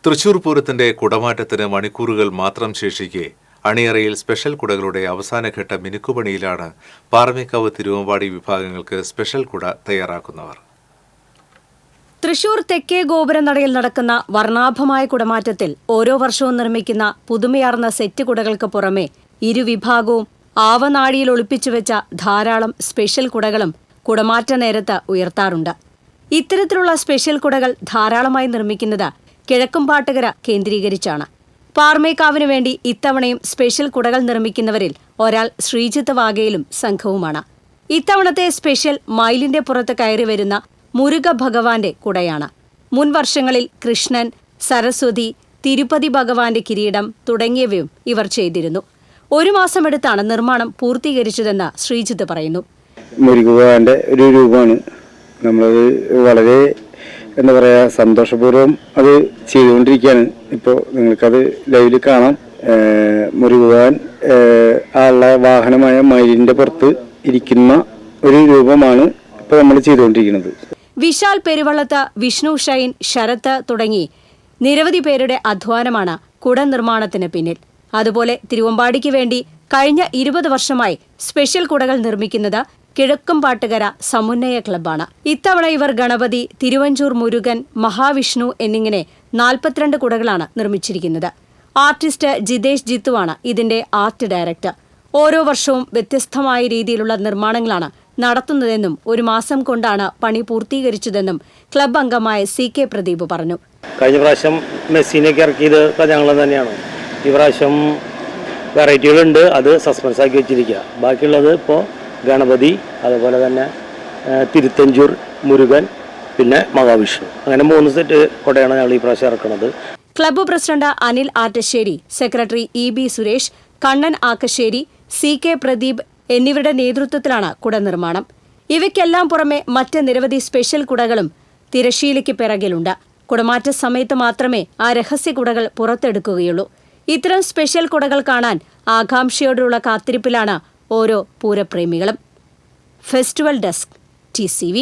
തൃശൂർ പൂരത്തിന്റെ കുടമാറ്റത്തിന് മണിക്കൂറുകൾ മാത്രം ശേഷിക്കെ അണിയറയിൽ സ്പെഷ്യൽ കുടകളുടെ അവസാനഘട്ട മിനുക്കുപണിയിലാണ് പാറമേക്കാവ് തിരുവമ്പാടി വിഭാഗങ്ങൾക്ക് സ്പെഷ്യൽ കുട തയ്യാറാക്കുന്നവർ. തൃശൂർ തെക്കേ ഗോപുരനടയിൽ നടക്കുന്ന വർണ്ണാഭമായ കുടമാറ്റത്തിൽ ഓരോ വർഷവും നിർമ്മിക്കുന്ന പുതുമയാർന്ന സെറ്റ് കുടകൾക്ക് പുറമെ ഇരുവിഭാഗവും ആവനാഴിയിൽ ഒളിപ്പിച്ചുവെച്ച ധാരാളം സ്പെഷ്യൽ കുടകളും കുടമാറ്റ നേരത്ത് ഉയർത്താറുണ്ട്. ഇത്തരത്തിലുള്ള സ്പെഷ്യൽ കുടകൾ ധാരാളമായി നിർമ്മിക്കുന്നത് കിഴക്കുംപാട്ടുകര കേന്ദ്രീകരിച്ചാണ്. പാറമേക്കാവിനു വേണ്ടി ഇത്തവണയും സ്പെഷ്യൽ കുടകൾ നിർമ്മിക്കുന്നവരിൽ ഒരാൾ ശ്രീജിത്ത് വാഗയിലും സംഘവുമാണ്. ഇത്തവണത്തെ സ്പെഷ്യൽ മയിലിന്റെ പുറത്ത് കയറി വരുന്ന മുരുക ഭഗവാന്റെ കുടയാണ്. മുൻ വർഷങ്ങളിൽ കൃഷ്ണൻ, സരസ്വതി, തിരുപ്പതി ഭഗവാന്റെ കിരീടം തുടങ്ങിയവയും ഇവർ ചെയ്തിരുന്നു. 1 മാസമെടുത്താണ് നിർമ്മാണം പൂർത്തീകരിച്ചതെന്ന് ശ്രീജിത്ത് പറയുന്നു. മുരുക ഭഗവാന്റെ ഒരു രൂപമാണ്. നമ്മളത് വളരെ സന്തോഷപൂർവ്വം അത് ചെയ്തുകൊണ്ടിരിക്കുകയാണ്. ഇപ്പോൾ നിങ്ങൾക്കത് ലൈവിൽ കാണാം. മുരുക ഭഗവാൻ ആളുടെ വാഹനമായ മയിലിന്റെ പുറത്ത് ഇരിക്കുന്ന ഒരു രൂപമാണ് ഇപ്പോൾ നമ്മൾ ചെയ്തുകൊണ്ടിരിക്കുന്നത്. വിശാൽ പെരുവള്ളത്ത്, വിഷ്ണു ഷൈൻ, ശരത്ത് തുടങ്ങി നിരവധി പേരുടെ അധ്വാനമാണ് കുട നിർമ്മാണത്തിന് പിന്നിൽ. അതുപോലെ തിരുവമ്പാടിക്ക് വേണ്ടി കഴിഞ്ഞ 20 വർഷമായി സ്പെഷ്യൽ കുടകൾ നിർമ്മിക്കുന്നത് കിഴക്കുംപാട്ടുകര സമുന്നയ ക്ലബ്ബാണ്. ഇത്തവണ ഇവർ ഗണപതി, തിരുവഞ്ചൂർ മുരുകൻ, മഹാവിഷ്ണു എന്നിങ്ങനെ 42 കുടകളാണ് നിർമ്മിച്ചിരിക്കുന്നത്. ആർട്ടിസ്റ്റ് ജിതേഷ് ജിത്തുവാണ് ഇതിന്റെ ആർട്ട് ഡയറക്ടർ. ഓരോ വർഷവും വ്യത്യസ്തമായ രീതിയിലുള്ള നിർമ്മാണങ്ങളാണ് നടത്തുന്നതെന്നും 1 മാസം കൊണ്ടാണ് പണി പൂർത്തീകരിച്ചതെന്നും ക്ലബ് അംഗമായ CK പ്രദീപ് പറഞ്ഞു. കഴിഞ്ഞ പ്രാവശ്യം മെസ്സിനൊക്കെ ഇറക്കിയത് ഞങ്ങൾ തന്നെയാണ്. ഈ പ്രാവശ്യം വെറൈറ്റികളുണ്ട്, അത് സസ്പെൻസ് ആക്കി വെച്ചിരിക്കുക. ബാക്കിയുള്ളത് ഇപ്പോൾ ഗണപതി, അതുപോലെ തന്നെ തിരുത്തഞ്ചൂർ മുരുകൻ, പിന്നെ മഹാവിഷ്ണു, അങ്ങനെ 3 സെറ്റ് കൊടയാണ് ഞങ്ങൾ ഈ പ്രാവശ്യം ഇറക്കുന്നത്. Club president Anil Attassery, secretary EB Suresh, Kannan Akkassery, CK Pradeep എന്നിവരുടെ നേതൃത്വത്തിലാണ് കുട നിർമ്മാണം. ഇവയ്ക്കെല്ലാം പുറമെ മറ്റ് നിരവധി സ്പെഷ്യൽ കുടകളും തിരശ്ശീലയ്ക്ക് പിറകിലുണ്ട്. കുടമാറ്റ സമയത്ത് മാത്രമേ ആ രഹസ്യ കുടകൾ പുറത്തെടുക്കുകയുള്ളൂ. ഇത്തരം സ്പെഷ്യൽ കുടകൾ കാണാൻ ആകാംക്ഷയോടുള്ള കാത്തിരിപ്പിലാണ് ഓരോ പൂരപ്രേമികളും. Festival desk TCV.